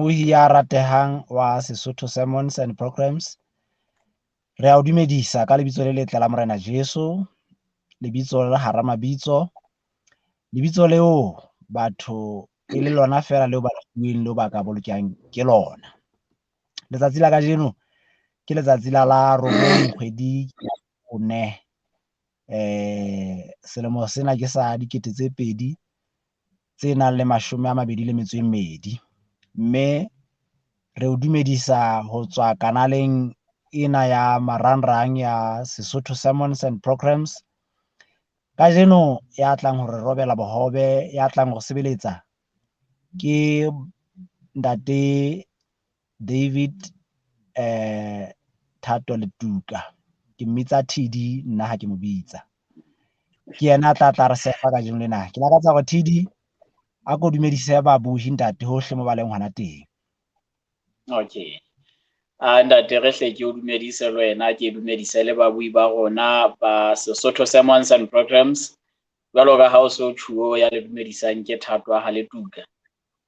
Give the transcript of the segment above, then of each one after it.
Moamohi ya ratehang wa Sesotho Sermons and Programs. Re a o dumedisa ka lebitso le letle la Morena Jesu, lebitso le hara mabitso, lebitso leo batho e le lona fela leo ba fuweng leo ba ka bolokehang ke lona. Letsatsi la kajeno ke letsatsi la 9 kgwedi ya Bone. Selemo sena ke sa 2022, mme re o dumedisa ho tswa kanaleng ena ya marangrang ya Sesotho Sermons and Programs. Kajeno ya tlang ho re robela bohobe, ya tlang ho sebeletsa ke Ntate David Thato Letuka. Ke mmitsa Thidi nna ha ke mo bitsa. Ke yena a tla re sefa kajeno lena. Ke lakatsa hore Thidi a ko dumedise babuhi ntate hohle mo ba leng hona teng. Okay. Ntate re hle ke o dumedise le wena, ke dumedise le babui ba rona ba Sesotho Sermons and Programs. Jwalo ka ha o so thuo ya le dumedisang ke Thato ha Letuka.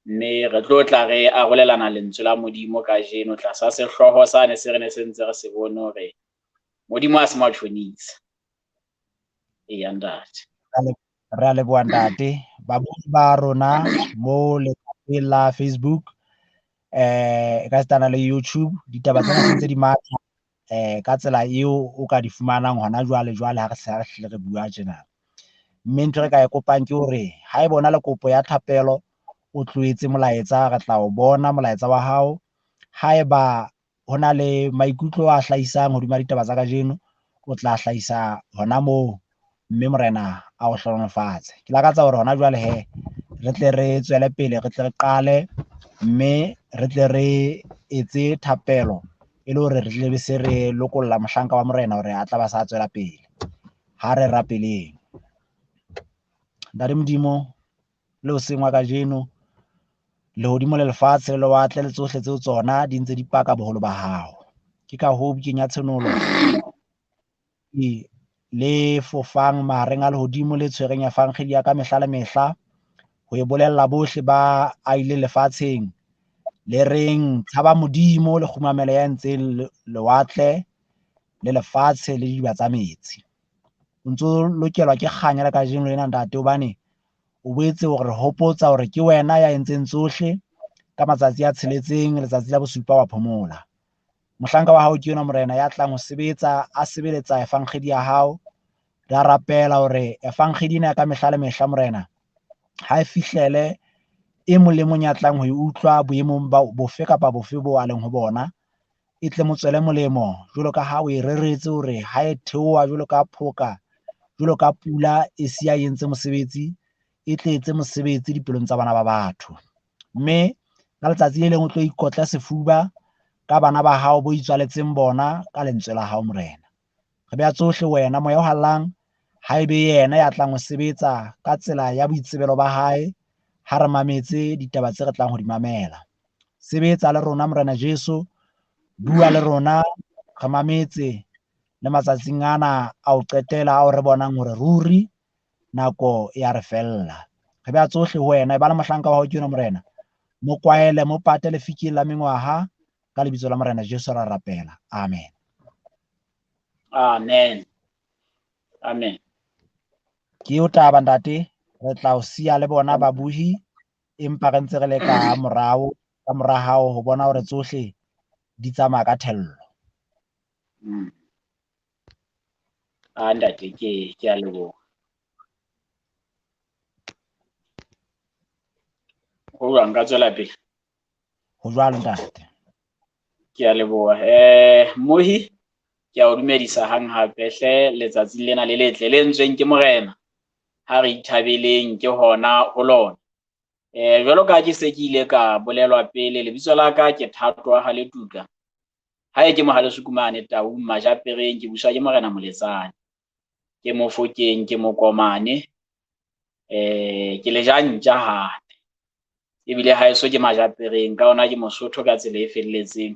Mme re tlo tla re arolelana lentswe la Modimo kajeno tlasa sehloho sane se re ne se ntse re se bone hore Modimo a se machonisa. Eya ntate. Re a leboha ntate. Babui ba rona mo lefapheng la Facebook, ka setana le YouTube, ditaba tsena se ntse di matha ka tsela eo o ka di fumanang hona jwale ha re hle re bua tjena. Mme ntho re ka e kopang ke hore ha e bona le kopo ya thapelo, o tlohetse molaetsa, re tla o bona molaetsa wa hao. Haeba hona le maikutlo a hlahisang hodima ditaba tsa kajeno, o tla hlahisa hona moo, mme Morena a o hlohonolofatse. Ke lakatsa hore hona jwale hee re tle re tswele pele, re tle re qale, mme re tle re etse thapelo e le hore re tle be se re lokolla mohlanka wa Morena hore a tla ba sa tswela pele. Ha re rapeleng. Ntate Modimo le hoseng wa kajeno, lehodimo le lefatshe le lewatle le tsohle tseo tsona di ntse di paka boholo ba hao. Ke ka hoo kenya tshonolo le fofang mahareng a lehodimo le tshwereng ya fankgedi ya ka mehla le mehla, ho e bolella bohle ba aile lefatsheng, le reng tshaba Modimo le kgumamela ya ntseng lewatle le lefatshe le diba tsa metsi. O ntso lokelwa ke kganya le kajeno lena ntate, hobane o boetse hore hopotsa hore ke wena ya entseng tsohle ka matsatsi a 6, letsatsi la bosupa wa phomola. Mohlanka wa hao ke yona Morena ya tlang ho sebetsa, a sebeletsa efankgedi ya hao. Re a rapela hore efankgedi ena ka mehla le mehla Morena, ha e fihlele e mong le mong ya tlang ho e utlwa boemong ba bofe kapa bofe bo a leng ho bona, e tle mo tswele molemo jwalo ka ha o e reretse hore ha e theoha jwalo ka phoka, jwalo ka pula e siya e entse mosebetsi, e tle etse mosebetsi dipelong tsa bana ba batho. Mme ka letsatsi le leng o tlo ikotla sefuba ka bana ba hao bo itswaletseng bona ka lentswe la hao Morena. Re beha tsohle wena, moya o hallang ha ebe yena ya tlang ho sebetsa ka tsela ya boitsebelo ba hae, ha re mametse ditaba tse re tlang ho di mamela. Sebetsa le rona Morena Jesu, bua le rona, re mametse le matsatsing ana a o qetela ao re bonang hore ruri nako ya re fella. Re beha tsohle ho wena, e ba le mohlanka wa hao ke yona Morena. Mo kwaele, mo pate lefikeng la mengwaha, ka lebitso la Morena Jesu ra rapela. Amen. Amen. Amen. Ke o taba ntate, re tla o siya le bona babuhi, empa re ntse re le ka morao, ka mora hao ho bona hore tsohle di tsamaya ka thello. Ntate ke a leboha. Ho jwang nka tswela pele? Ho jwalo ntate. Ke a leboha. Mohi, ke a o dumedisa hang hape hle letsatsing lena le letle le entsweng ke Morena. Ha re ithabeleng ke hona ho lona. Jwalo ka ke se ke ile ka bolelwa pele, lebitso la ka ke Thato ha Letuka. Ha e ke mohale sukumane Tau Majapereng, ke buswa ke Morena Moletsane. Ke Mofokeng, ke Mokomane. Ke le Jantja hape. Ebile ha eso ke Majapereng, ka ona ke Mosotho ka tsela e felletseng.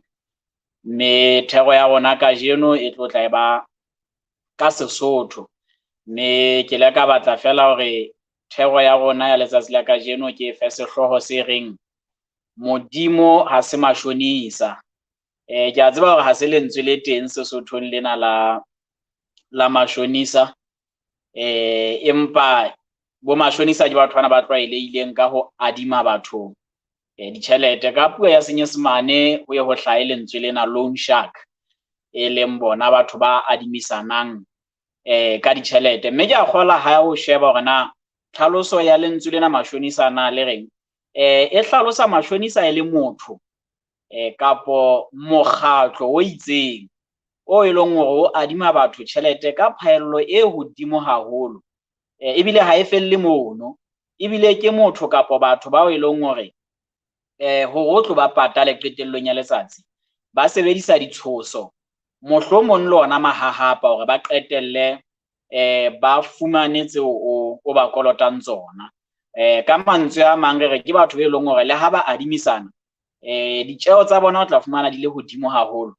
Mme thero ya rona kajeno e tlo tla e ba ka Sesotho. Mme ke le ka batla fela hore thero ya rona ya letsatsi la kajeno ke fe sehloho se reng modimo ha se machonisa. Ke a tseba hore ha se lentswe le teng Sesothong lena la machonisa, empa bo machonisa ke batho bana ba tlwaelehileng ka ho adima bathong ditjhelete. Ka puo ya Senyesemane ho ye ho hlahe lentswe lena loan shark, e leng bona batho ba adimisanang ka ditjhelete. Mme ke a kgola ha o sheba hore na tlhaloso ya lentswe lena machonisa na le reng, e hlalosa machonisa e le motho kapo mokgatlo o itseng o e leng hore o adima batho tjhelete ka phaello e hodimo haholo, ebile ha e felle mono, ebile ke motho kapo batho bao e leng hore hore o tlo ba patale qetellong ya letsatsi ba sebedisa ditshoso, mohlomong le ona mahahapa hore ba qetelle ba fumane tseo o ba kolotang tsona. Ka mantswe a mang re ke batho be leng hore le ha ba adimisana ditjeo tsa bona o tla fumana di le hodimo haholo,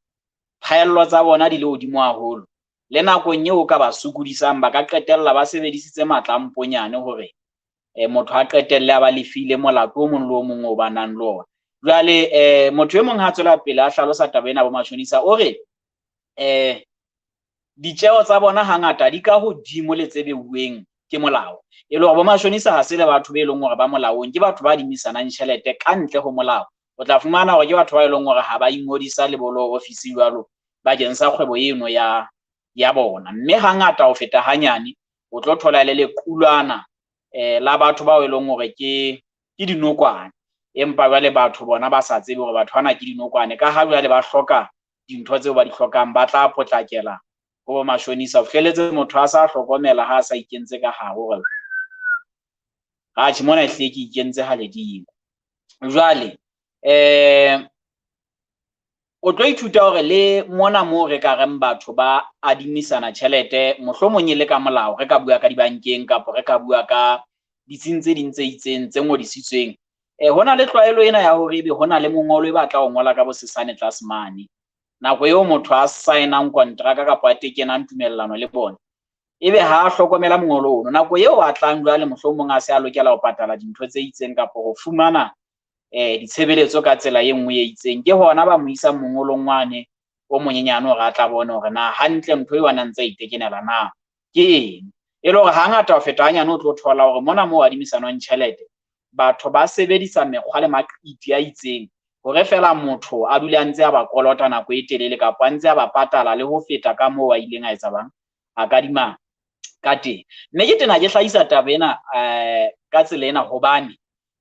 phaello tsa bona di le hodimo haholo, le nakong eo ka ba sokodisang ba ka qetella ba sebedisitse matlamponyane hore motho a qetelle a ba lefile molato o mong le o mong o ba nang le ona. Jwale motho e mong ha tswela pele a hlalosa taba ena bo machonisa o re ditjeo tsa bona hangata di ka hodimo le tse beuweng ke molao, e le hore bo machonisa ha se le batho be leng hore ba molaong, ke batho ba adimisanang tjhelete ka ntle ho molao. O tla fumana hore ke batho ba e leng hore ha ba ingodisa lebolo office jwalo bakeng sa kgwebo eno ya bona, mme hangata ho feta hanyane o tlo thola le lequlwana la batho bao e leng hore ke dinokwane, empa jwale batho bona ba sa tsebe hore batho bana ke dinokwane. Ka ha jwale ba hloka dintho tseo ba di hlokang, ba tla potlakela ho machonisa. O fihlelletse motho a sa hlokomela ha sa ikentse ka hare hore atjhe mona ehlile ke ikentse ha ledimo. Jwale o tlo ithuta hore le mona moo re ka reng batho ba adimisana tjhelete, mohlomong le ka molao, re ka bua ka dibankeng kapo re ka bua ka ditsing tse ding tse itseng tse ngodisitsweng. Hona le tlwaelo ena ya hore ebe hona le mongolo e batla ho ngola ka bosesane tlase mane, nako eo motho a sign-ang kontraka kapo a tekenang tumellano le bona, ebe ha a hlokomela mongolo ono, nako eo a tlang jwale mohlomong a se a lokela ho patala dintho tse itseng kapo ho fumana ditshebeletso ka tsela e nngwe e itseng, ke hona ba mo isang mongolong wane o monyenyane hore a tla bone hore na hantle ntho e wana ntse a itekenela na ke eng. E le hore hangata ho feta hanyane o tlo thola hore mona moo adimisanwang tjhelete batho ba sebedisa mekgwa le maqiti a itseng hore fela motho a dule a ntse a ba kolota nako e telele kapa a ntse a ba patala le ho feta ka moo a ileng a etsa bang a kadima ka teng. Mme ke tena ke hlahisa taba ena ka tsela ena hobane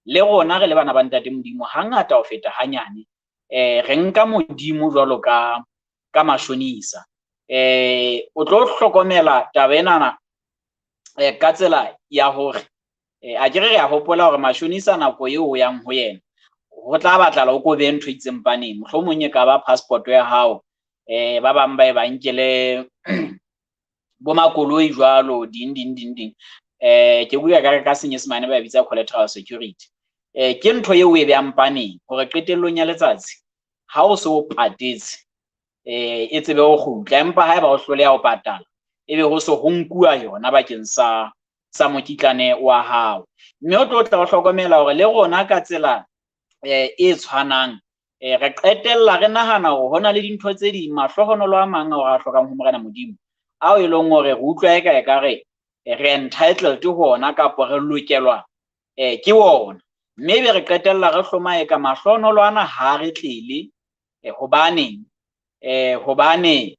le rona re le bana ba ntate Modimo hangata ho feta hanyane re nka Modimo jwalo ka machonisa. O tlo hlokomela taba ena ka tsela ya hore akere re a hopola hore machonisa nako eo o yang ho yena ho tla batla o ko be ntho itseng paneng, mohlomong e ka ba passport ya hao, ba bang ba e ba nkele bo makoloi jwalo ding. Ke bua ka Senyesemane ba bitsa collateral security. Ke ntho eo e behang paneng hore qetellong ya letsatsi ha o se o patetse e tsebe ho kgutla, empa ha eba o hloleha ho patala ebe ho se ho nkuwa yona bakeng sa mokitlane wa hao. Mme o tlo tla o hlokomela hore le rona ka tsela e tshwanang re qetella re nahana hore hona le dintho tse ding, mahlohonolo a mang hore a hlokang ho Morena Modimo ao e leng hore re utlwa ekare re entitled hona kapo re lokelwa ke wona, mme ebe re qetella re hloma eka mahlohonolo ana ha re tlele hobane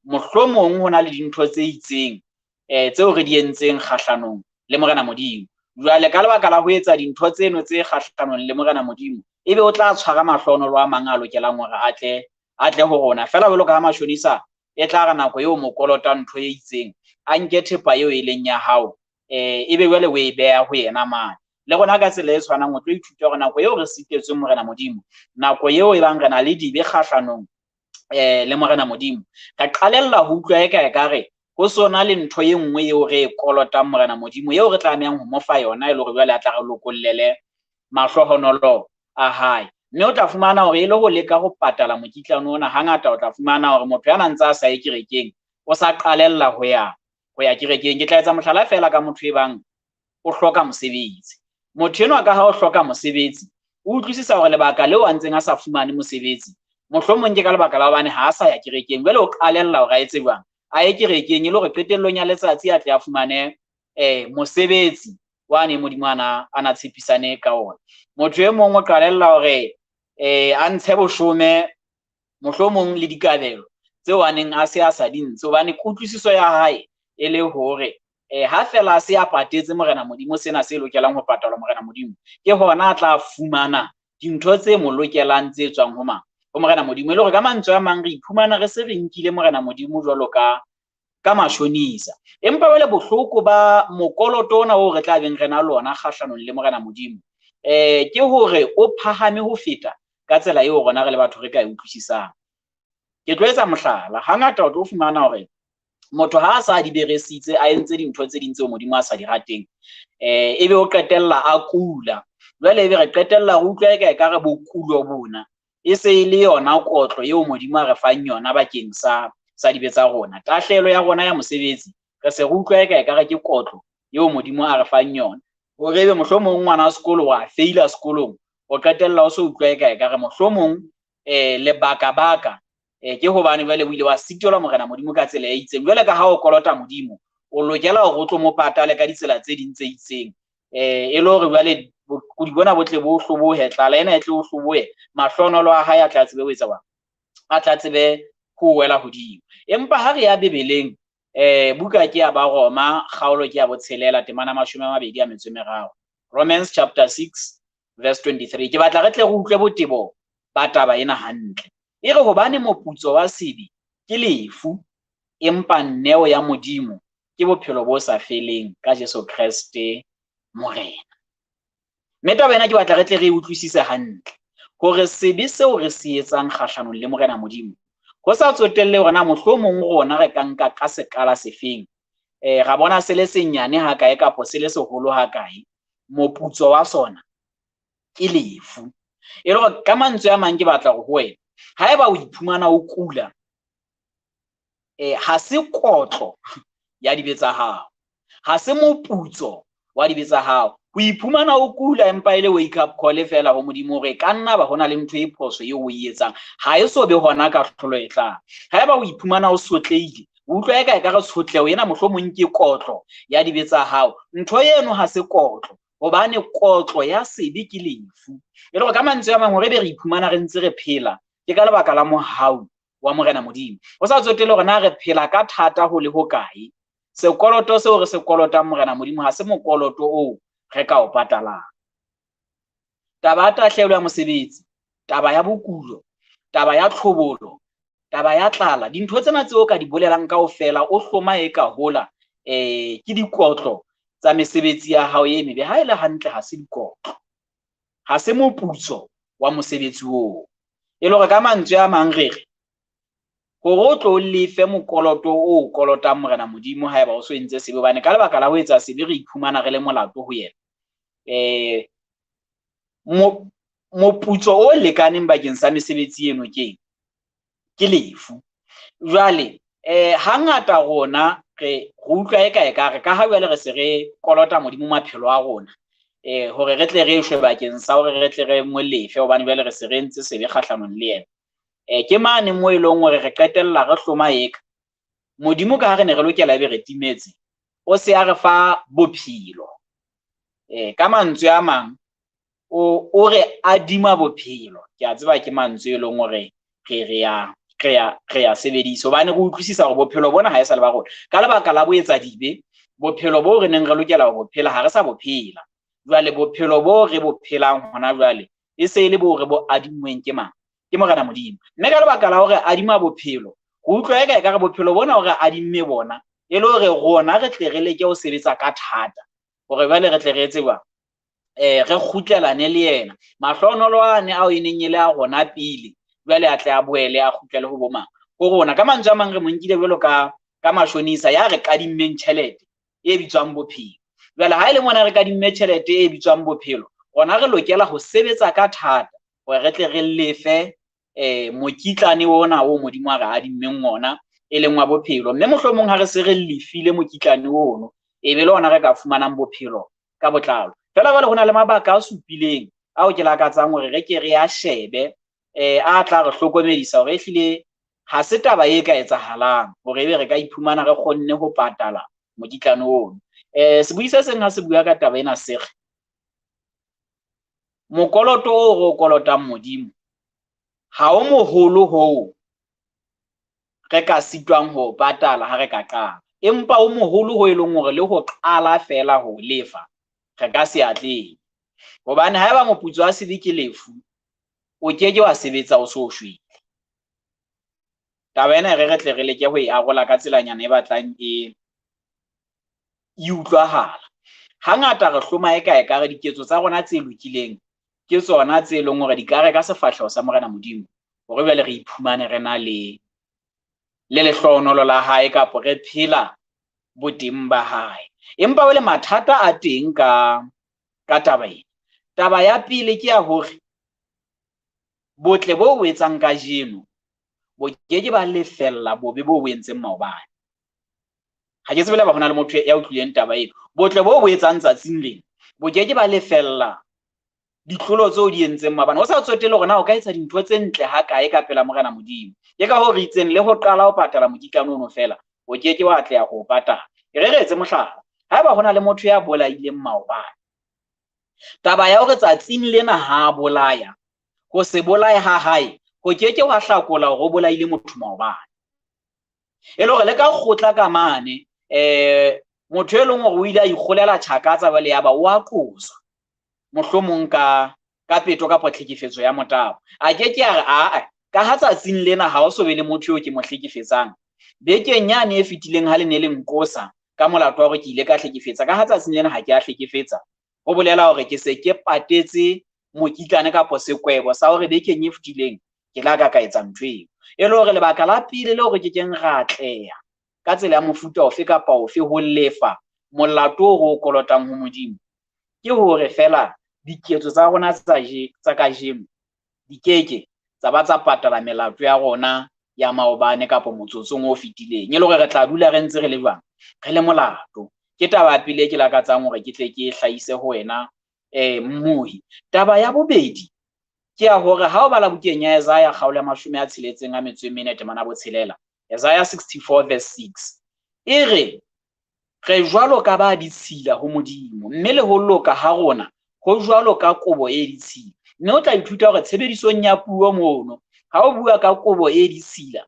mohlomong hona le dintho tse itseng tseo re di entseng kgahlanong le Morena Modimo. Jwale ka lebaka la ho etsa dintho tseno tse kgahlanong le Morena Modimo, ebe o tla tshwara mahlohonolo a mang a lokelang hore a tle ho rona. Fela jwalo ka ha machonisa e tla re nako eo mo kolota ntho e itseng, a nke thepa eo e leng ya hao ebe jwale o e beha ho yena mane. Le rona ka tsela e tshwanang o tlo ithuta hore nako eo re sitetsweng Morena Modimo, nako eo e bang re na le dibe kgahlanong le Morena Modimo, ka qalella ho utlwa ekare ho sona le ntho e nngwe eo re e kolotang Morena Modimo eo re tlamehang ho mo fa yona, e le hore jwale a tla re lokollele mahlohonolo a hae. Mme o tla fumana hore e le ho leka ho patala mokitlano ona, hangata o tla fumana hore motho ya ntse a sa ye kerekeng o sa qalella ho ya kerekeng. Ke tla etsa mohlala fela ka motho e bang o hloka mosebetsi. Motho enwa ka ha o hloka mosebetsi o utlwisisa hore lebaka leo a ntseng a sa fumane mosebetsi mohlomong ke ka lebaka la hobane ha a sa ya kerekeng, jwale o qalella hore a etse jwang, a ye kerekeng e le hore qetellong ya letsatsi a tle a fumane mosebetsi wane Modimo ana tshepisane ka ona. Motho e mong o qalella hore a ntshe boshome mohlomong le dikabelo tseo a neng a se a sa di ntshe, hobane kutlwisiso ya hae e le hore ha fela a se a patetse Morena Modimo sena se lokelang ho patalwa Morena Modimo, ke hona a tla fumana dintho tse mo lokelang tse tswang ho mang, ho Morena Modimo. E le hore ka mantswe a mang re iphumana re se re nkile Morena Modimo jwalo ka mashonisa. Empa jwale bohloko ba mokoloto ona o re tla beng re na le ona kgahlanong le Morena Modimo ke hore o phahame ho feta ka tsela eo rona re le batho re ka e utlwisisang. Ke tlo etsa mohlala, hangata o tlo fumana hore motho ha a sa di beresitse a entse dintho tse ding tseo Modimo a sa di rateng, ebe o qetella a kula. Jwale ebe re qetella re utlwa ekare bokulo bona e se e le yona kotlo eo Modimo a re fang yona bakeng sa dibe tsa rona. Tahlelo ya rona ya mosebetsi re se re utlwa ekare ke kotlo eo Modimo a re fang yona, hore ebe mohlomong ngwana sekolo wa faila sekolong, o qetella o so utlwa ekare mohlomong lebaka ke hobane jwale o ile wa sitolwa Morena Modimo ka tsela e itseng. Jwale ka ha o kolota Modimo, o lokela hore o tlo mo patale ka ditsela tse ding tse itseng, e le hore jwale di bona botle bo hlobohe, tlala ena e tle o hlobohe, mahlonolo a hae a tla tsebe ho etsa jwang, a tla tsebe ho wela hodimo. Empa ha re ya Bebeleng, buka ke ya Baroma kgaolo ke ya botshelela temana 23, Romans chapter 6 verse 23. Ke batla re tle re utlwe botebo ba taba ena hantle. E re hobane moputso wa sebi ke lefu, empa neo ya Modimo ke bophelo bo sa feleng ka Jesu Kriste Morena. Mme taba ena ke batla re tle re utlwisise hantle hore sebe seo re se etsang kgahlanong le Morena Modimo ho sa tsotelle hore na mohlomong rona re ka nka ka sekala sefeng, ra bona se le senyane ha kae kapo se le seholo ha kae, moputso wa sona ke lefu. E le hore ka mantswe a mang ke batla go ho wena, haeba o iphumana o kula, ha se kotlo ya dibe tsa hao, ha se moputso wa dibe tsa hao. O iphumana o kula empa ele wake up call fela ho Modimo hore ka nna ba hona le ntho e phoso eo o e etsang, ha e so be hona ka hlolo e tlang. Haeba o iphumana o sotlehile, o utlwa ekare sotleho ena mohlomong ke kotlo ya dibe tsa hao, ntho eno ha se kotlo, hobane kotlo ya sebe ke lefu. E le hore ka mantswe a mang hore be re iphumana re ntse re phela ke ka lebaka la mohau wa Morena Modimo. O sa tsotelle hore na re phela ka thata ho le hokae, sekoloto seo re se kolotang Morena Modimo ha se mokoloto oo re ka o patalang. Taba ya tahlelo ya mosebetsi, taba ya bokulo, taba ya tlhobolo, taba ya tlala, dintho tsena tseo ka di bolelang kaofela o hloma e ka hola ke dikotlo tsa mesebetsi ya hao e mebe. Ha ele hantle ha se dikotlo, ha se moputso wa mosebetsi oo. E le hore ka mantswe a mang re re hore o tlo lefe mokoloto o kolotang Morena Modimo haeba o so entse sebe, hobane ka lebaka la ho etsa sebe re iphumana re le molato ho yena. Moputso o lekaneng bakeng sa mesebetsi eno ke lefu. Jwale hangata rona re utlwa ekare ka ha jwale re se re kolota Modimo maphelo a rona, hore re tle re shwe bakeng sa hore re tle re mo lefe, hobane jwale re se re ntse sebe kgahlanong le yena. Ke mane mo e leng hore re qetella re hloma eka Modimo ka ha re ne re lokela ebe re timetse, o se a re fa bophelo. Ka mantswe a mang o re adima bophelo. Ke a tseba ke mantswe e leng hore re ya sebedisa, hobane re utlwisisa hore bophelo bona ha e sa le ba rona ka lebaka la boetsa dibe. Bophelo bo re neng re lokela ho bophela ha re sa bophela. Jwale bophelo bo re bo phelang hona jwale e se le bo re bo adimweng ke mang? Ke Morena Modimo. Mme ka lebaka la hore adima bophelo, ho utlwa ekare bophelo bona hore adimme bona e le hore rona re tle re leke ho sebetsa ka thata hore jwale re tle re etse jwang, re kgutlelane le yena. Mahlonolo ane ao e neng e le a rona pele jwale a tle a boele a kgutlele ho bomang ho rona. Ka mantswe a mang re mo nkile jwalo ka mashonisa ya re kadimmeng tjhelete e bitswang bophelo. Jwale ha ele mona re kadimme tjhelete e bitswang bophelo, rona re lokela ho sebetsa ka thata hore re tle re lefe mokitlane ona o Modimo a re adimmeng ona e leng wa bophelo. Mme mohlomong ha re se re lefile mokitlane ono, e be le ona re ka fumanang bophelo ka botlalo. Fela jwale hona le mabaka a supileng ao ke lakatsang hore re ke re a shebe a tla re hlokomedisa hore ehlile ha se taba e ka etsahalang hore ebe re ka iphumana re kgonne ho patala mokitlano ono. Sebui se seng ha se bua ka taba ena se re mokoloto o re o kolotang Modimo ha o moholo hoo re ka sitwang ho patala ha re ka qala, empa o moholo ho e leng hore le ho qala fela ho lefa re ka se atleng. Hobane haeba moputso wa sebe ke lefu, o keke wa sebetsa o so shwele. Taba ena re tle re leke ho e arola ka tselanyana e batlang e utlwahala. Hangata re hloma eka re diketso tsa rona tse lokileng ke tsona tse leng hore di ka re ka sefahleho sa Morena Modimo hore jwale re iphumane re na le lehlohonolo la hae kapa re phela boteng ba hae. Empa wele mathata a teng ka taba ena. Taba ya pele ke ya hore botle bo o etsang ka jeno bo keke ba lefella bobe bo o entseng maobane. Ha ke tsebela ba hona le motho ya utlwileng taba ena. Botle bo o etsang tsatsing lena bo keke ba lefella ditlolo tseo di entseng maobane. O sa tsotelle hore na o ka etsa dintho tse ntle ha kae ka pela Morena Modimo. Ke ka ho re itseng le ho qala ho patala mokitlano ono fela o keke wa atleha ho patala. Re etse mohlala, haeba hona le motho ya bolaileng maobane, taba ya hore tsatsing lena ha bolaya, ho se bolaya ha hae ho keke wa hlakola hore o bolaile motho maobane. E le hore le ka kgotla ka mane motho e leng hore o ile a ikgolela tjhakatsa bale ya ba o a qoswa mohlomong ka peto ka tlhekefetso ya motabo. A keke a re a ka ha tsatsing lena ha o so be le motho eo ke mo hlekefetsang, bekeng yane e fetileng ha le ne le nkosa ka molato wa hore ke ile ka hlekefetsa, ka ha tsatsing lena ha ke a hlekefetsa, ho bolela hore ke se ke patetse mokitlane kapa sekwebo sa hore bekeng e fetileng ke la ka etsa ntho eo. E le hore lebaka la pele le hore ke keng ra atleha ka tsela ya mofuta ofe kapa ofe ho lefa molato o re o kolotang ho Modimo, ke hore fela diketso tsa rona tsa kajeno di keke tsa ba tsa patala melato ya rona ya maobane kapa motsotsong o fetileng. E le hore re tla dula re ntse re le jwang, re le molato. Ke taba ya pele ke lakatsang hore ke tle ke hlahise ho wena mmuhi. Taba ya bobedi ke ya hore ha o bala bukeng ya Isaiah kgaolo ya 64:6, Isaiah 64:6, e re jwalo ka ba ditshila ho Modimo, mme le ho loka ha rona ho jwalo ka kobo e ditshila. Mme o tla ithuta hore tshebedisong ya puo mono ha o bua ka kobo e ditshila,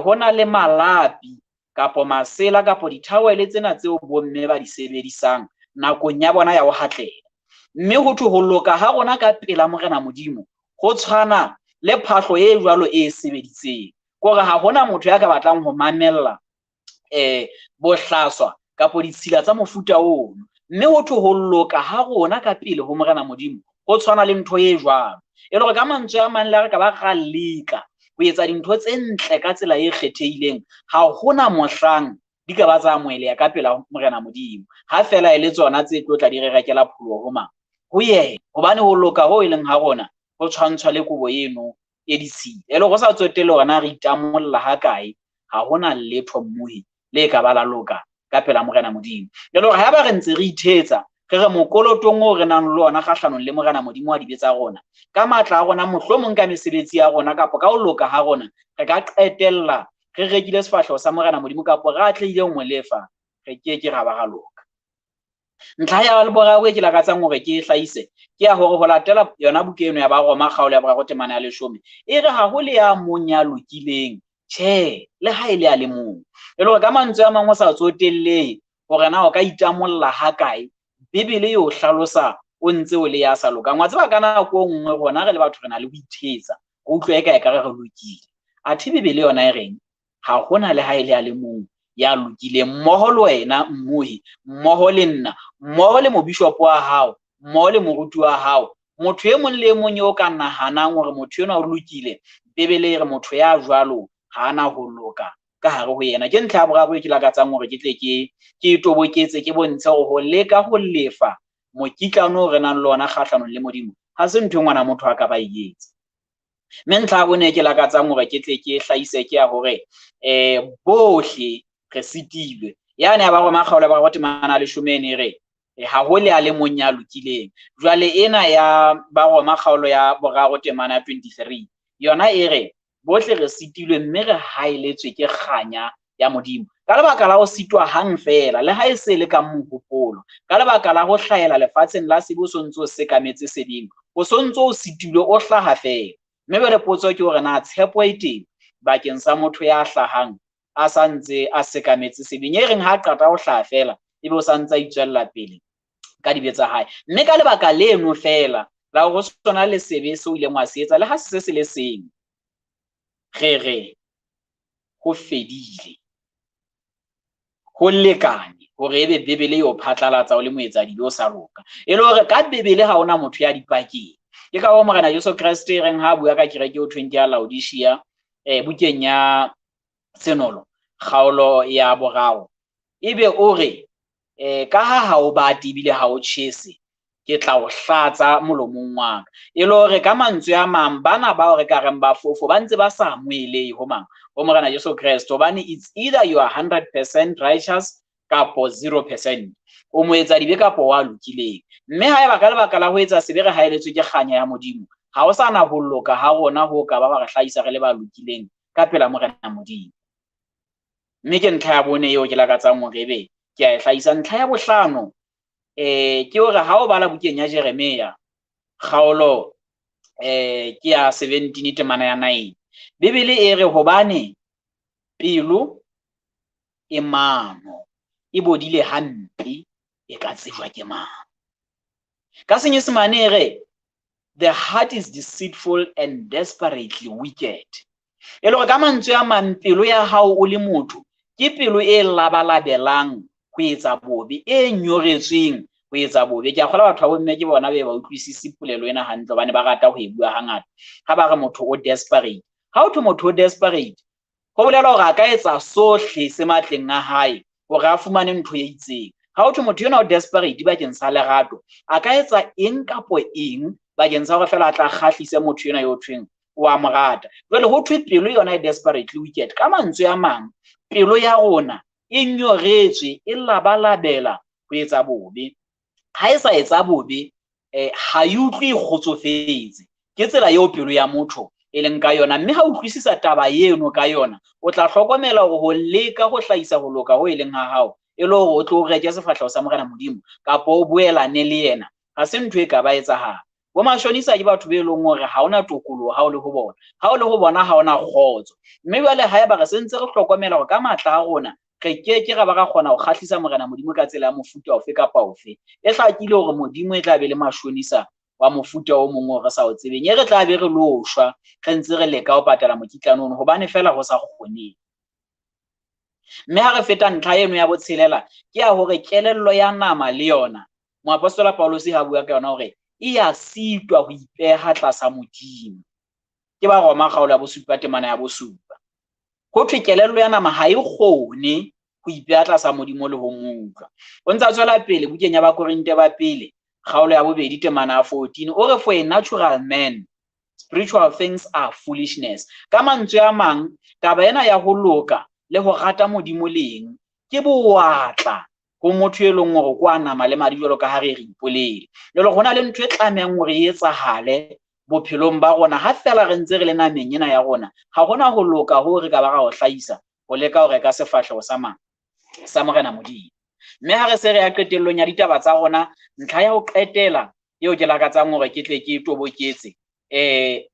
hona le malapi kapa masela kapa dithawele tsena tseo bomme ba di sebedisang nakong ya bona ya ho hatlela. Mme ho thwe ho loka ha rona ka pela Morena Modimo ho tshwana le phahlo e jwalo e sebeditseng. Kore ha hona motho ya ka batlang ho mamella bohlaswa kapa ditshila tsa mofuta ono. Mme ho thwe ho loka ha rona ka pele ho Morena Modimo ho tshwana le ntho e jwalo. E le hore ka mantswe a mang le re ka ba ra leka ho etsa dintho tse ntle ka tsela e kgethehileng, ha hona mohlang di ka ba tsa amoheleha ka pela Morena Modimo, ha fela e le tsona tse tlo tla di re rekela pholo ho mang, ho yena. Hobane ho loka ho e leng ha rona ho tshwantshwa le kobo eno e ditshila. E le hore sa tsotelle hore na re itamolla ha kae, ha hona letho mmuhi le ka ba la loka ka pela Morena Modimo. E le hore ha ba re ntse re ithetsa re re mokolotong o re nang le ona kgahlanong le Morena Modimo wa dibe tsa rona, ka matla a rona, mohlomong ka mesebetsi ya rona kapa ka ho loka ha rona, re ka qetella re rekile sefahleho sa Morena Modimo kapa re atlehile ho mo lefa, re keke ra ba ra loka. Ntlha ya boraro e ke lakatsang hore ke hlahise ke ya hore ho latela yona buka eno ya Baroma kgaolo ya 3:10, e re ha ho le ya mong ya lokileng, tjhe, le ha e le a le mong. E le hore ka mantswe a mang o sa tsotellehe hore na o ka itamolla ha kae, Bebele e o hlalosa o ntse o le ya sa lokang. Wa tseba ka nako e nngwe rona re le batho re na le ho ithetsa, ho utlwe eka re lokile. Athe Bebele yona e reng ha hona le ha e le a le mong ya lokileng, mmoho le wena mmuhi, mmoho le nna, mmoho le mobishop wa hao, mmoho le moruti wa hao, motho e mong le e mong eo ka nahanang hore motho enwa o lokile, Bebele e re motho ya jwalo ha ana ho loka ka hare ho yena. Ke ntlha ya boraro e ke lakatsang hore ke tle ke toboketse ke bontshe hore ho leka ho lefa mokitlano re nang le ona kgahlanong le Modimo ha se ntho ngwana motho a ka ba etsa. Mme ntlha ya bone ke lakatsang hore ke tle ke hlahise ke ya hore bohle re sitilwe. Yane ya Baroma kgaolo ya 10:10 e re ha ho le a le mong ya lokileng. Jwale ena ya ba Roma kgaolo ya boraro temana ya 23 yona e re bohle re sitilwe mme re haeletswe ke kganya ya Modimo ka lebaka la ho sitwa hang fela le ha e se le ka mohopolo, ka lebaka la ho hlahela lefatsheng la sebo sontso se kametse sedimo o sontso o sitilwe o hlaha fela. Mme bele potso ke hore na tshepo e teng bakeng sa motho ya hlahang a santse a sekametse sebeng e reng ha qata ho hlaha fela ebe o santse a itswella pele ka dibe tsa hae. Mme ka lebaka leno fela la ho sona le sebe se o ileng wa se etsa le ha se le seng re ho fedile ho lekane hore ebe bebele yo phatlalatsa o le moetsadi yo sa loka e le hore ka bebele ha ona motho ya dipakeng. Ke ka ho Morena Jesu Kriste reng ha bua ka kereke o 20 ya Laodicea bukeng ya senolo kgaolo ya boraro ebe o re ka ha o bate bile ha o tjhese ke tla o hlatsa molomong wa ka. E le hore ka mantswe a mang bana ba re ka reng ba fofo ba ntse ba sa moelei ho mang ho Morena Jesu Kriste hobane it's either you are 100% righteous kapo 0% o moetsadi be kapo wa lokileng. Mme ha eba ka lebaka la ho etsa sebe re haeletswe ke kganya ya Modimo ha o sana ho loka ha rona ho ka ba re hlahisa re le ba lokileng ka pela Morena Modimo. Mme ke ntlha ya bone eo ke lakatsang hore ebe ke a e hlahisa. Ntlha ya bohlano ke hore ha o bala bukeng ya Jeremia kgaolo ke ya 17 temana ya 9 Bibele e re hobane pelo e mano e bodile hampe e ka tsejwa ke mang. Ka Senyesemane e re the heart is deceitful and desperately wicked. E le gore ka mantswe a mang pelo ya hao o le motho ke pelo e labalabelang ho etsa bobe e nyoretsweng ho etsa bobe. Ke a kgola batho ba bomme ke bona be ba utlwisisi polelo ena hantle hobane ba rata ho e bua hangata ha ba re motho o desperate. Ha o thwe motho o desperate ho bolela hore a ka etsa sohle se matleng a hae hore a fumane ntho e itseng. Ha o thwe motho yona o desperate bakeng sa lerato a ka etsa eng kapo eng bakeng sa hore fela a tla kgahlise motho yona yo thweng wa morata. Jwale ho thwe pelo yona e desperately wicked. Ka mantswe a mang pelo ya rona e nyoretswe e labalabela ho etsa bobe. Ha e sa etsa bobe ha e utlwe e kgotsofetse. Ke tsela eo pelo ya motho e leng ka yona. Mme ha o utlwisisa taba eno ka yona o tla hlokomela hore ho leka ho hlahisa ho loka ho e leng ha hao e le hore o tlo reke sefahleho sa Morena Modimo kapo o boelane le yena ha se ntho e ka ba etsahala. Bo mashonisa ke batho be leng hore ha ona tokoloho ha o le ho bona, ha o le ho bona ha ona kgotso. Mme jwale ha eba re sentse re hlokomela hore ka matla a rona re ke ra ba ra kgona ho kgahlisa Morena Modimo ka tsela ya mofuta ofe kapa ofe. E hlakile hore Modimo e tla be le mashonisa wa mofuta o mong o re sa o tsebeng e re tla be re lo shwa re ntse re leka ho patala mokitlano ono hobane fela ho sa kgoneng. Mme ha re feta ntlha eno ya botshelela ke ya hore kelello ya nama le yona moapostola Paulus ha bua ka yona hore e ya sitwa ho ipeha tlasa Modimo. Ke ba Roma kgaolo ya bosupa temana ya bosupa. Ho thwe kelello ya nama ha e kgone ho ipeha tlasa Modimo le ho mmutlwa. O ntsa tswela pele bukeng ya ba Korinte ba pele kgaolo ya 2 temana ya 14 o re for a natural man spiritual things are foolishness. Ka mantswe a mang taba ena ya ho loka le ho rata Modimo leng ke boatla ho motho e leng hore kwa nama le madi jwalo ka ha re ipolele. Jwale hona le ntho e tlamehang hore e etsahale bophelong ba rona ha fela re ntse re le nameng ena ya rona ha hona ho loka ho re ka ba ra ho hlahisa ho leka ho reka sefahleho sa Morena Modimo. Mme ha re se re ya qetellong ya ditaba tsa rona ntlha ya ho qetela eo ke lakatsang hore ke tle ke toboketse ke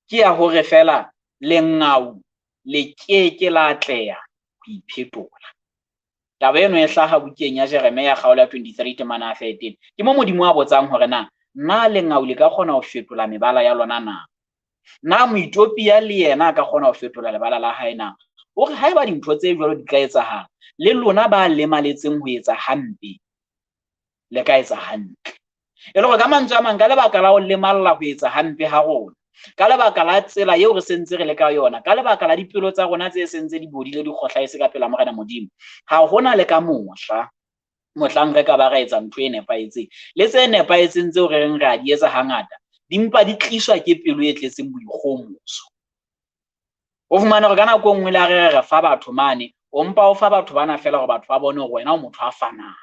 ya hore fela lengau le ke la atleha ho iphetola. Taba eno e hlaha bukeng ya Jeremia kgaolo ya 23 temana ya 13 ke mo Modimo a botsang hore na lengau le ka kgona ho fetola mebala ya lona na Moethiopia le yena a ka kgona ho fetola lebala la hae na. O re haeba dintho tse jwalo di ka etsahala le lona ba lemaletseng ho etsa hampe le ka etsa hantle. E le gore ka mantswe a mang ka lebaka la ho lemalla ho etsa hampe ha rona ka lebaka la tsela eo re sentse re le ka yona ka lebaka la dipelo tsa rona tse sentse di bodile di kgohlaise ka pela Morena Modimo ha hona le ka mohlang re ka ba ra etsa ntho e nepahetseng le tse nepahetseng tseo re reng re a di etsa hangata dimpa di tliswa ke pelo e tletseng boikgomoso. O fumana hore ka nako e nngwe la re fa batho mane o mpa o fa batho bana fela hore batho ba bone hore wena o motho a fanang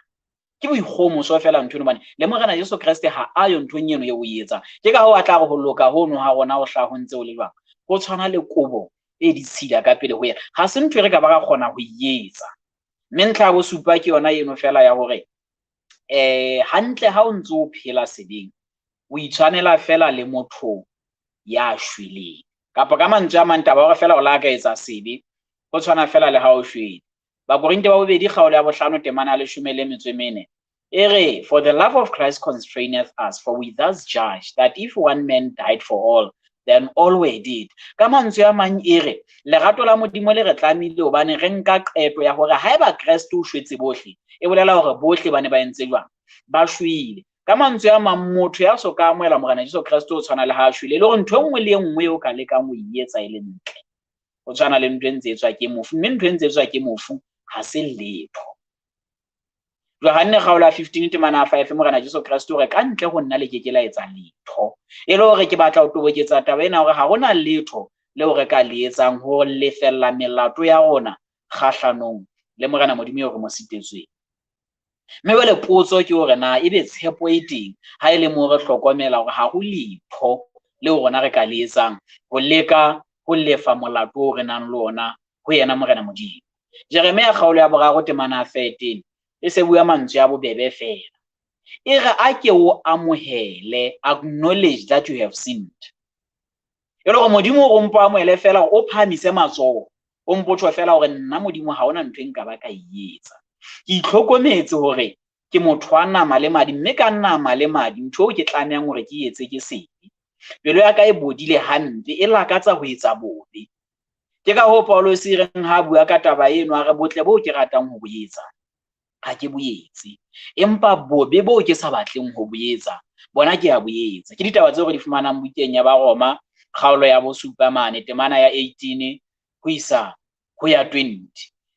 ke boikgomoso fela ntho hobane le morena Jesu Kriste ha a yo nthong eno ye o etsa ke ka ho a tla go loka hono ha rona o hla ho ntse o le jwang go tshwana le kobo e ditshila ka pele ho yena ha se ntho re ka ba ka kgona ho etsa mme ntlha bo supa ke yona eno fela ya hore hantle ha o ntse o phela sebeng o itshwanela fela le motho ya shweleng kapa ka mantswe a mang taba hore fela o la ka etsa sebe go tshwana fela le ha o shwele Bakorinte ba bobedi kgaolo ya 5 temana ya 14 ere for the love of Christ constraineth us for we thus judge that if one man died for all then all were dead ka mantswe a mang ere lerato la modimo le re tlamile hobane re nka qeto ya hore haeba Kriste o shwetse bohle e bolela hore bohle bane ba entse jwang ba shwile ka mantswe a mang motho ya so ka amoela morena Jesu Kriste o tshwana le ha a shwile le hore ntho engwe le engwe o ka lekang ho ietsa ile ntle o tshwana le ntwe ntse etswa ke mofu mme ntwe ntse etswa ke mofu ha se letho Johanne kgaolo ya 15 temana 5 morena Jesu Kriste o re ka ntle ho nna le ke la etsa letho e le hore ke batla ho toboketsa taba ena hore ha hona letho le o re ka le etsang ho lefella melato ya rona kgahlanong le morena modimo o re mo sitetsweng mme wele potso ke hore na ebe tshepo e teng ha ile mo re hlokomela hore ha ho letho le rona re ka le etsang ho leka ho lefa molato o re nang le ona ho yena morena modimo Jeremia kgaolo ya 3 temana 13 e se bua mantswe ya bobebe fela e re a ke o amohele acknowledge that you have sinned e le go modimo o mpo amohele fela o phamise matsoho o mpotho fela hore nna modimo ha ona ntwe nka ba ka ietsa ke itlhokometse hore ke motho wa nama le madi mme ka nama le madi ntho o ke tlameang hore ke etse ke sebe pelo ya ka e bodile hantle e lakatsa ho etsa bobe ke ka ho Paulos e reng ha bua ka taba eno a re botle bo ke ratang ho boetsa ha ke boetse empa bobe bo ke sa batleng ho boetsa bona ke a boetsa ke ditaba tseo re di fumanang bukeng ya ba Roma kgaolo ya bo 7 mane temana ya 18 ho isa ho ya 20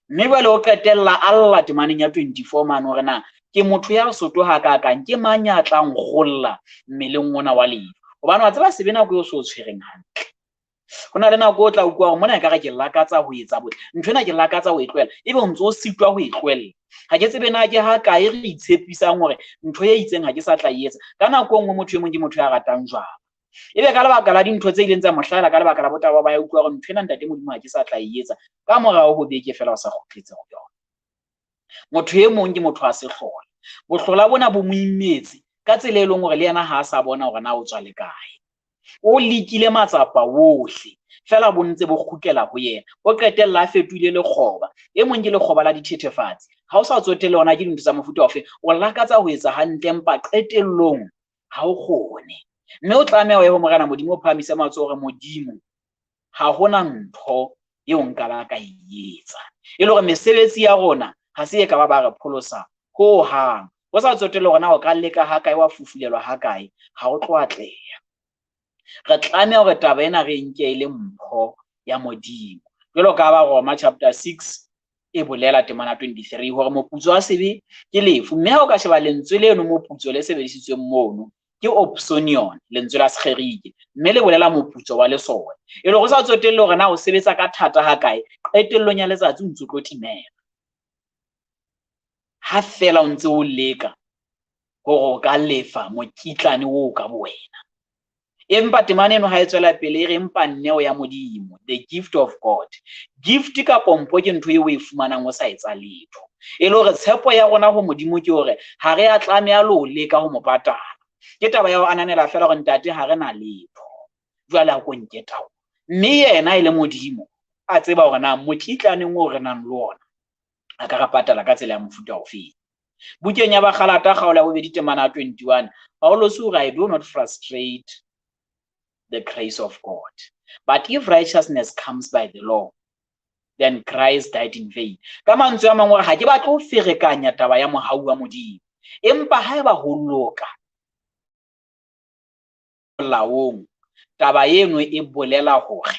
mme ba le o qetella alla temaneng ya 24 mane hore na ke motho ya soto ha ka kang ke manyatla ngolla mmeleng ona wa lefu hobane wa tseba sebena go so tshwereng hantle hona le nako o tla ukwa hore mona ekare ke lakatsa ho etsa botle nthwena ke lakatsa ho etloela ebe o ntso sitwa ho etloela ha ke tsebe na ke ha ka e re itshepisang hore ntho ye itseng ha ke sa tla etsa ka nako ngwe motho e mong ke motho ya ratang jwang ebe ka lebaka la dintho tse ileng tsa mohlala ka lebaka la botaba ba ya ukwa hore nthwena ntate modimo ha ke sa tla etsa ka morao ho beke fela o sa kgotletse ho yona motho e mong ke motho a sehlola bohlola bona bo moimetse ka tsela e leng hore le yena ha a sa bona hore na o tswa le kae o lekile matsapa wohle fela bo ntse bo khukela ho yena o qetella a fetile le khoba e mong ke le khoba la dithethefatsi ha o sa tsotelle ona ke dintho tsa mofuta ofe o lakatsa ho etsa hantle empa qetellong ha o khone mme o tlameha ho morena modimo o phamise matso hore modimo ha hona ntho eo nka ba ka etsa e le hore mesebetsi ya rona ha se e ka ba re pholosa ho hang o sa tsotelle hore na o ka leka ha kae wa fufulelwa ha kae ha o tlo atleha re tlameha hore taba ena re nke ile mpho ya modimo jwalo ka ba Roma chapter 6 e bolela temana 23 hore moputso wa sebe ke lefu mme ha o ka sheba lentswe leno moputso le sebedisitsweng mono ke opsonion lentswe la sekgerike mme le bolela moputso wa lesole e le go sa tsotelle hore na o sebetsa ka thata ha kae qetellong ya letsatsi o ntse tlo timela ha fela o ntse o leka hore o ka lefa mokitlane o ka boena empa temane eno ha e tswela pele re empa nneo ya modimo the gift of God gift ka pompo ke ntho e o e fumanang o sa etsa letho e le hore tshepo ya rona ho modimo ke hore ha re a tlameha lo leka ho mo patala ke taba ya ho ananela fela hore ntate ha re na letho jwale ha go nketa ho mme yena ile modimo a tseba hore na mokitlane ngo re nang le ona a ka patala ka tsela ya mofuta ofe bukeng ya ba Galata kgaolo ya bobedi temana 21 Paulos o re I do not frustrate the grace of God. But if righteousness comes by the law, then Christ died in vain. Ka mantswe a mangwe ha ke batla ho ferekanya taba ya mohau wa modimo. Empa ha eba ho loka laong taba eno e bolela hore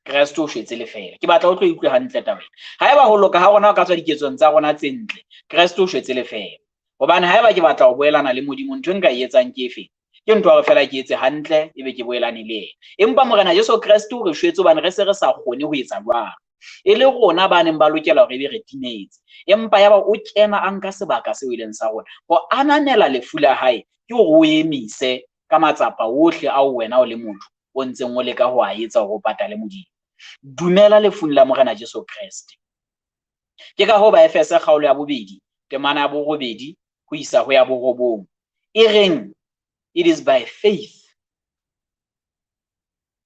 Christ o shwetse le fela. Ke batla o tlo utlwe hantle taba. Ha eba ho loka ha rona ka tswa diketsong tsa rona tse ntle, Christ o shwetse le fela. Hobane ha eba ke batla ho boelana le modimo ntho nka e etsang ke efe? Ke ntwa re fela ke etse hantle ebe ke boelane le yena empa morena Jesu Kriste o re shwetse hobane re se re sa kgone ho etsa jwang e le rona ba neng ba lokela hore be re timetse, empa yaba o kena a nka sebaka seo ileng sa rona ho ananela lefu la hae ke hore o emise ka matsapa ohle ao wena o le motho o ntseng o leka ho a etsa hore o patale Modimo. Dumela lefung la Morena Jesu Kreste. Ke ka hoo ba Efese kgaolo ya 2 temana ya 8 ho isa ho ya 9 e reng, it is by faith,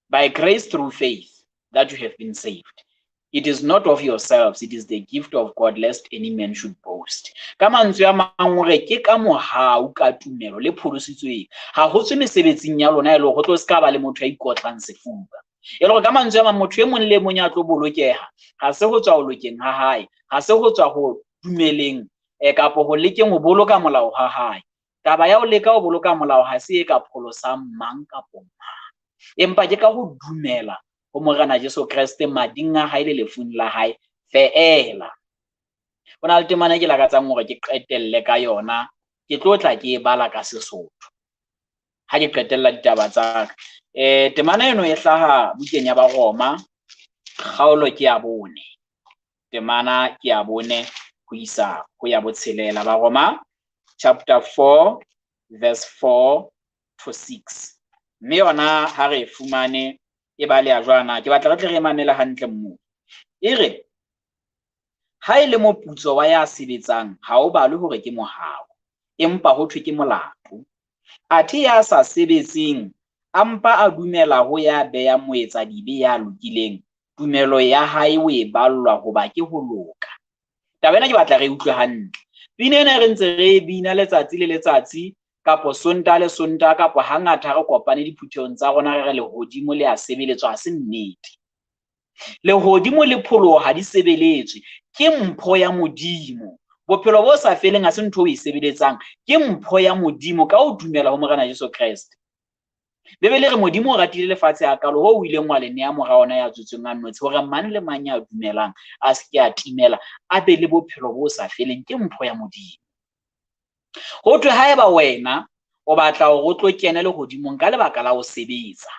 by grace through faith that you have been saved. It is not of yourselves, it is the gift of God, lest any man should boast. Ka mantswe a mang hore ke ka mohau ka tumelo le pholositsweng, ha ho tswe mesebetsing ya lona e le ho tlo ska ba le motho a ikotlang sefuba. E le hore ka mantswe a mang motho e mong le mong ya tlo bolokeha, ha se ho tswa ho lokeng ha hae, ha se ho tswa ho dumeleng kapo ho lekeng ho boloka molao ha hae. Taba ya ho leka ho boloka molao ha se e ka pholosang mang kapo mang, empa ke ka ho dumela ho Morena Jesu Kreste mading a hae le lefung la hae feela. Hona le temana ke lakatsang hore ke qetelle ka yona, ke tlo tla ke e bala ka Sesotho ha ke qetella ditaba tsa ka. Temana eno e hlaha bukeng ya Baroma kgaolo ke ya 4, temana ke ya 4 ho isa ho ya 6. Baroma chapter 4 verse 4 to 6. Mme yona ha re fumane e bale ya jwana, ke batla re tle re manela hantle moo. E re, ha ile moputso wa ya sebetsang ha o balwe hore ke mohao, empa ho thwe ke molato. Athe ya sa sebetseng ampa a dumela ho ya beya moetsadibe ya lokileng, tumelo ya hae o e ballwa hoba ke ho loka. Taba ena ke batla re utlwe hantle. Pina ena re ntse re bina letsatsi le letsatsi kapo sonta le sonta kapo hangata re kopane diphuthelong tsa rona re lehodimo le a sebeletswa, ha se nnete. Lehodimo le pholoho ha di sebeletswe, ke mpho ya Modimo. Bophelo bo sa feleng ha se ntho o e sebeletsang, ke mpho ya Modimo ka ho dumela ho Morena Jesu Kreste. Bebele re Modimo o ratile lefatshe hakalo ho o ileng wa le nea mora ona ya tsotsweng a nnotshi hore mang le mang ya dumelang a se ke a timela a be le bophelo bo sa feleng, ke mpho ya Modimo. Ho thwe haeba wena o batla hore o tlo kena lehodimong ka lebaka la ho sebetsa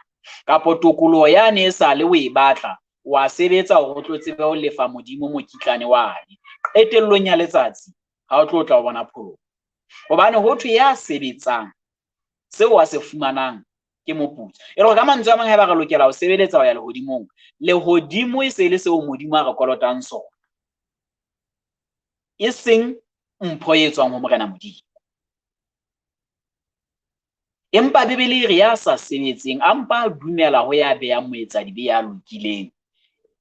kapo tokoloho yane e sa le o e batla, wa sebetsa hore o tlo tsebe ho lefa Modimo mokitlane wa hae, qetellong ya letsatsi ha o tlo tla o bona pholoho. Hobane ho thwe ya sebetsang seo wa se fumanang ke moputso. E re ka mantswe a mang haeba re lokela ho sebeletsa ho ya lehodimong, lehodimo e se le seo Modimo a re kolotang sona, e seng mpho e tswang ho Morena Modimo. Empa Bebele e re ya sa sebetseng ampa dumela ho ya beya moetsadibe ya lokileng,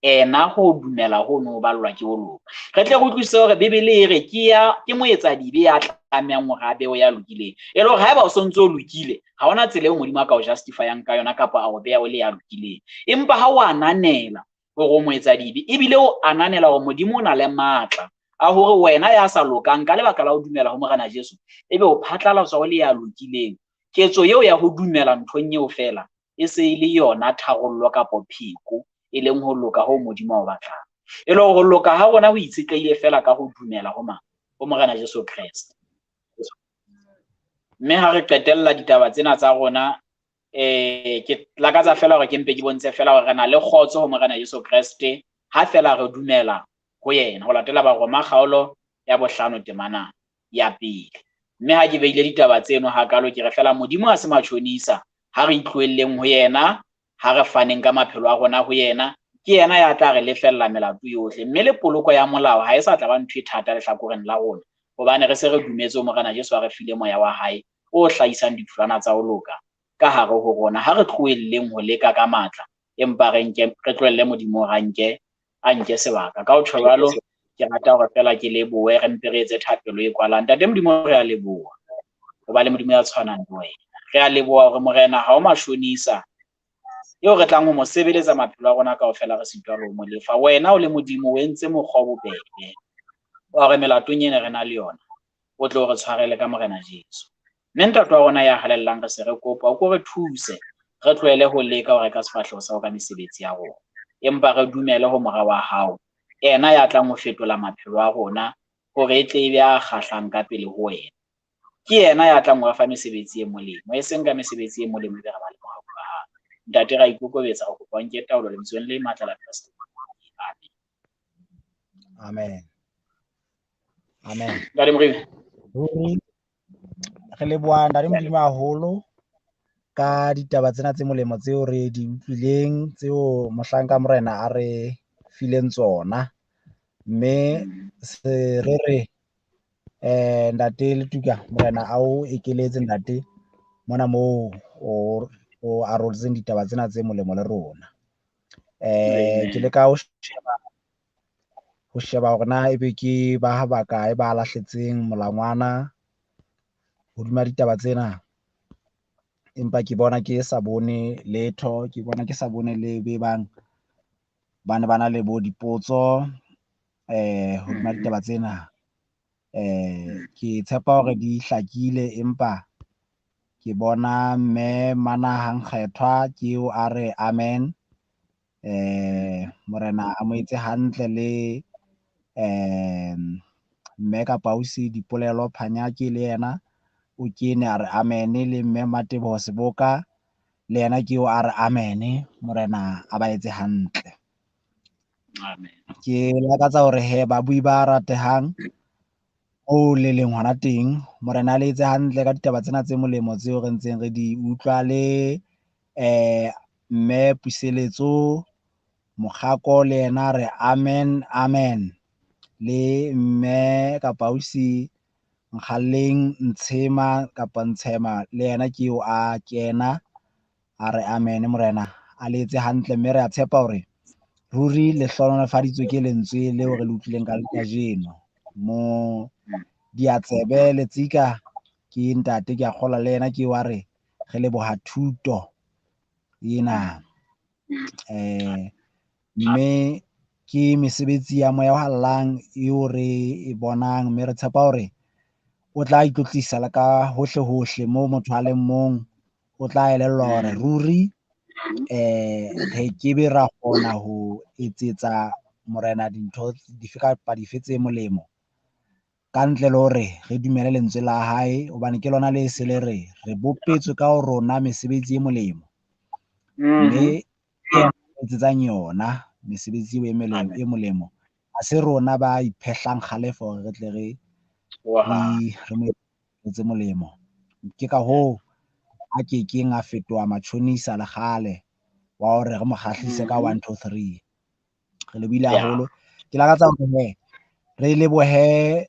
ena ho dumela ho no ballwa ke ho loka. Re tle re utlwisise hore Bebele e re ke moetsadibe ya tlamehang hore a beho ya lokileng. E le hore haeba o sontso o lokile, ha hona tsela eo Modimo a ka o justify-ang ka yona kapa a o beha o le ya lokileng. Empa ha o ananela hore o moetsadibe, ebile o ananela hore Modimo o na le matla a hore wena ya sa lokang ka lebaka la ho dumela ho Morena Jesu, ebe o phatlalatswa o le ya lokileng. Ketso eo ya ho dumela nthong eo fela e se e le yona tharollo kapo pheko, e leng ho loka ho Modimo o batlang. E le ho loka ha rona ho itshetlehile fela ka ho dumela ho Morena Jesu Kreste. Mme ha re qetella ditaba tsena tsa rona, ke lakatsa fela hore ke mpe ke bontshe fela hore re na le kgotso ho Morena Jesu Kreste ha fela re dumela ho yena, ho latela Baroma kgaolo ya 5 temana ya 2. Mme ha ke beile ditaba tseno hakalo, ke re fela Modimo ha se machonisa, ha re itlohelleng ho yena, ha re faneng ka maphelo a rona ho yena, ke yena ya tla re lefella melato yohle. Mme le poloko ya molao ha e sa tla ba ntho e thata lehlakoreng la rona, hobane re se re dumetse ho Morena Jesu a re file moya wa hae o hlahisang ditholwana tsa ho loka ka hare ho rona. Ha re tlohelleng ho leka ka matla, empa re tlohelle Modimo a nke sebaka. Ka ho tjho jwalo, ke rata hore fela ke lebohe, re mpe re etse thapelo e kwalang. Ntate Modimo re a leboha hoba le Modimo ya tshwanang le wena. Re a leboha hore Morena ha o mashonisa eo re tlang ho mo sebeletsa maphelo a rona kaofela re sitwa le ho mo lefa. Wena o le Modimo o entse mokgwa o bobebe wa hore melatong ena re na le yona o tle o re tshwarele ka Morena Jesu. Mme ntate wa rona ya halellang re se re kopa o ko re thuse, re tlohele ho leka ho reka sefahleho sa ho ka mesebetsi ya rona, empa re dumele ho mora wa hao, ena ya tlang ho fetola maphelo a rona hore e tle ebe a kgahlang ka pele ho wena. Ke yena ya tlang ho fa mesebetsi e molemo, e seng ka mesebetsi e molemo be re ba le morao ka ha. Ntate ra ikokobetsa ho kopa o nke taolo le lebitsong le matla la Kriste. Amen. Amen. Amen. Ntate Morena. Re leboha ntate Modimo haholo ka ditaba tsena tse molemo tseo re di utlwileng, tseo mohlanka Morena a re fileng tsona. Mme se re re ntate Letuka, Morena a o ekeletse ntate mona moo o arotseng ditaba tsena tse molemo le rona. Ke leka ho sheba hore na ebe ke ba bakae ba lahletseng molangwana hodima ditaba tsena, empa ke bona ke sa bone letho, ke bona ke sa bone le be bang ba ne ba na le bo dipotso hodima ditaba tsena. Ke tshepa hore di hlakile, empa ke bona mme Manaha Nkgethwa ke eo a re amen. Morena a mo etse hantle le mme kapa ausi Dipolelo Phanyaki le yena o kene a re amen, le mme Mateboho Seboka le yena ke eo a re amen. Morena a ba etse hantle. Amen. Ke lakatsa hore ba bui ba ratehang o le leng hona teng, Morena a le etse hantle ka ditaba tsena tse molemo tseo re ntseng re di utlwa, le mme Puseletso Mokgako le yena re amen amen, le mme kapa ausi Nkgaleng Ntshema kapa Ntshema le yena ke eo a kena a re amen. Morena a le etse hantle, mme re a tshepa hore ruri le hlohonolofaditswe ke lentswe leo re le utlwileng ka kajeno. Mo Diatsebe Letsika ke ntate, ke a kgola le yena ke eo a re re leboha thuto ena. Mme ke mesebetsi ya moya o hallang eo re e bonang, mme re tshepa hore o tla ikwetlisa le ka hohle hohle moo motho a leng mong o tla elellwa hore ruri re kebe ra kgona ho etsetsa Morena dintho dife kapa dife tse molemo ka ntle le hore re dumele lentswe la hae, hobane ke lona le se le re bopetswe ka ho rona mesebetsi e molemo. Mme etsetsang yona mesebetsi e molemo, ha se rona ba iphehlang kgalefo hore re tle re mo etse molemo. Ke ka hoo a kekeng a fetoha machonisa le kgale wa hore re mo kgahlise ka 1 2 3. Re lebohile haholo. Ke lakatsa hore re lebohe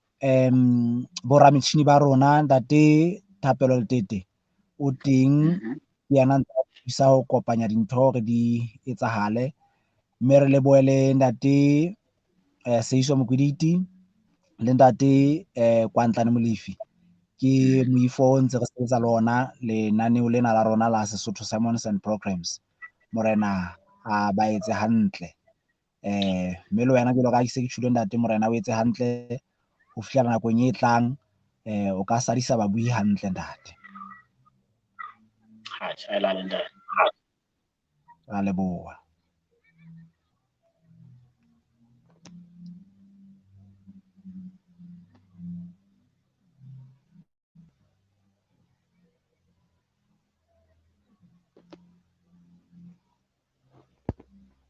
bo rametjhini ba rona, ntate Thapelo Letete o teng, ke yena ntse a thusa ho kopanya dintho hore di etsahale. Mme re lebohe le ntate Sehiso Mokediti le ntate Kwantlane Molefi, ke moifo ntse re sebetsa le ona lenaneo lena la rona la Sesotho Sermons and Programs. Morena a ba etse hantle, mme le wena jwalo ka ha ke se ke tjholo ntate, Morena o etse hantle ho fihlela nakong e tlang. O ka sadisa babui hantle ntate. A leboha.